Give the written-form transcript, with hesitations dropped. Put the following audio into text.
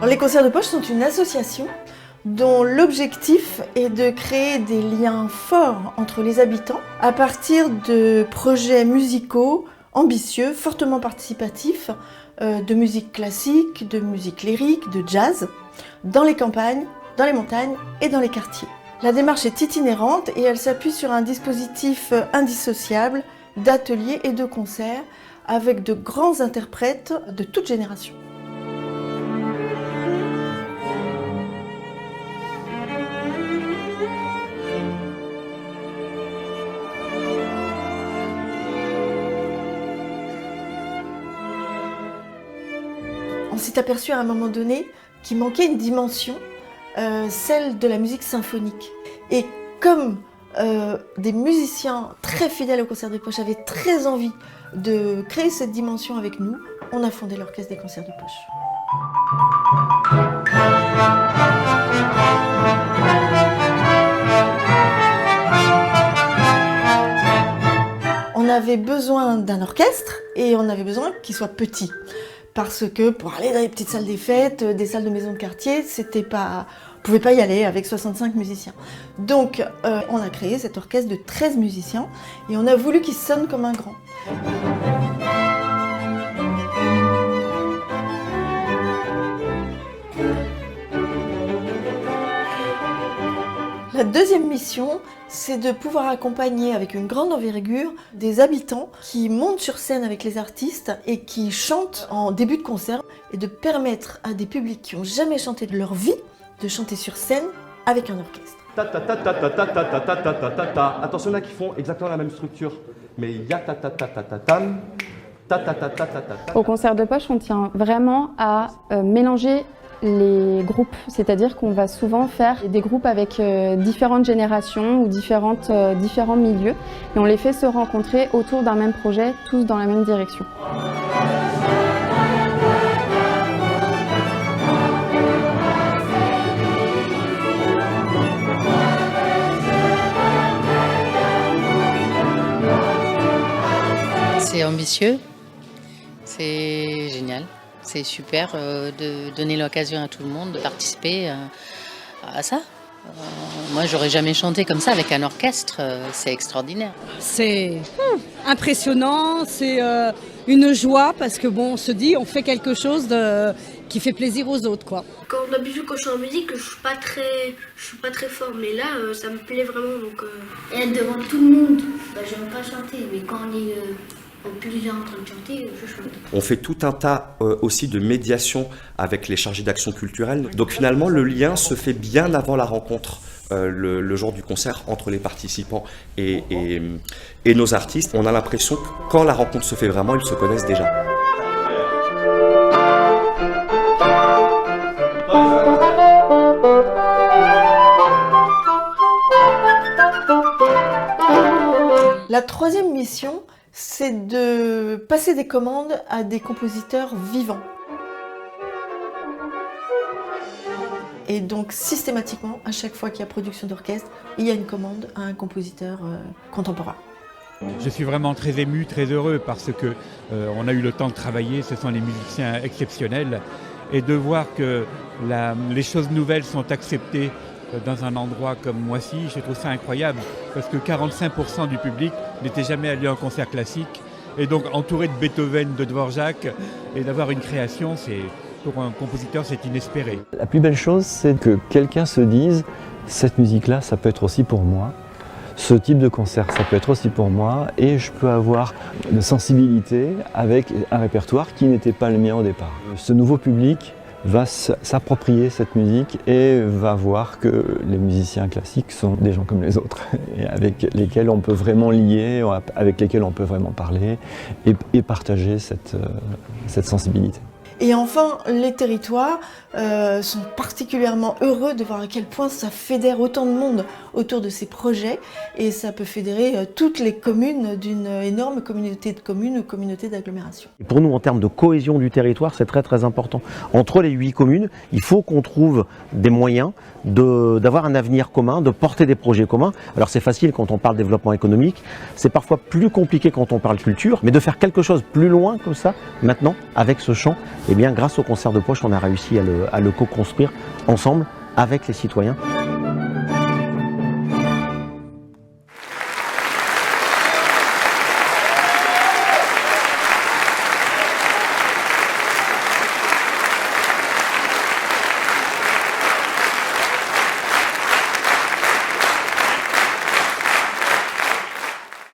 Les Concerts de Poche sont une association dont l'objectif est de créer des liens forts entre les habitants à partir de projets musicaux ambitieux, fortement participatifs, de musique classique, de musique lyrique, de jazz, dans les campagnes, dans les montagnes et dans les quartiers. La démarche est itinérante et elle s'appuie sur un dispositif indissociable d'ateliers et de concerts avec de grands interprètes de toute génération. On s'est aperçu à un moment donné qu'il manquait une dimension, celle de la musique symphonique. Et comme des musiciens très fidèles au Concert de Poche avaient très envie de créer cette dimension avec nous, on a fondé l'Orchestre des Concerts de Poche. On avait besoin d'un orchestre et on avait besoin qu'il soit petit. Parce que pour aller dans les petites salles des fêtes, des salles de maisons de quartier, on ne pouvait pas y aller avec 65 musiciens. Donc on a créé cet orchestre de 13 musiciens et on a voulu qu'il sonne comme un grand. La deuxième mission, c'est de pouvoir accompagner avec une grande envergure des habitants qui montent sur scène avec les artistes et qui chantent en début de concert et de permettre à des publics qui n'ont jamais chanté de leur vie de chanter sur scène avec un orchestre. Attention là qui font exactement la même structure, mais il y a ta-ta-ta-ta-ta-tam. Au Concert de Poche, on tient vraiment à mélanger les groupes, c'est-à-dire qu'on va souvent faire des groupes avec différentes générations ou différents milieux et on les fait se rencontrer autour d'un même projet, tous dans la même direction. C'est ambitieux, c'est génial. C'est super de donner l'occasion à tout le monde de participer à ça. Moi, j'aurais jamais chanté comme ça avec un orchestre, c'est extraordinaire. C'est impressionnant, c'est une joie parce que bon, on se dit on fait quelque chose qui fait plaisir aux autres, quoi. Quand d'habitude quand je suis en musique, je suis pas très fort, mais là ça me plaît vraiment donc. Et devant tout le monde, j'aime pas chanter, mais quand on est plusieurs en train de chanter, je chante. On fait tout un tas aussi de médiation avec les chargés d'action culturelle. Donc finalement, le lien se fait bien avant la rencontre, le jour du concert, entre les participants et nos artistes. On a l'impression que quand la rencontre se fait vraiment, ils se connaissent déjà. La troisième mission, c'est de passer des commandes à des compositeurs vivants. Et donc systématiquement, à chaque fois qu'il y a production d'orchestre, il y a une commande à un compositeur contemporain. Je suis vraiment très ému, très heureux parce que on a eu le temps de travailler, ce sont des musiciens exceptionnels et de voir que les choses nouvelles sont acceptées dans un endroit comme Moissy, je trouve ça incroyable parce que 45% du public n'était jamais allé à un concert classique et donc entouré de Beethoven, de Dvorak et d'avoir une création, pour un compositeur c'est inespéré. La plus belle chose c'est que quelqu'un se dise cette musique-là ça peut être aussi pour moi, ce type de concert ça peut être aussi pour moi et je peux avoir une sensibilité avec un répertoire qui n'était pas le mien au départ. Ce nouveau public va s'approprier cette musique et va voir que les musiciens classiques sont des gens comme les autres et avec lesquels on peut vraiment lier, avec lesquels on peut vraiment parler et partager cette sensibilité. Et enfin, les territoires sont particulièrement heureux de voir à quel point ça fédère autant de monde autour de ces projets et ça peut fédérer toutes les communes d'une énorme communauté de communes ou communauté d'agglomération. Pour nous, en termes de cohésion du territoire, c'est très très important. Entre les 8 communes, il faut qu'on trouve des moyens d'avoir un avenir commun, de porter des projets communs. Alors c'est facile quand on parle développement économique, c'est parfois plus compliqué quand on parle culture, mais de faire quelque chose plus loin comme ça, maintenant, avec ce chant, Et bien grâce au concert de poche, on a réussi à le co-construire ensemble avec les citoyens.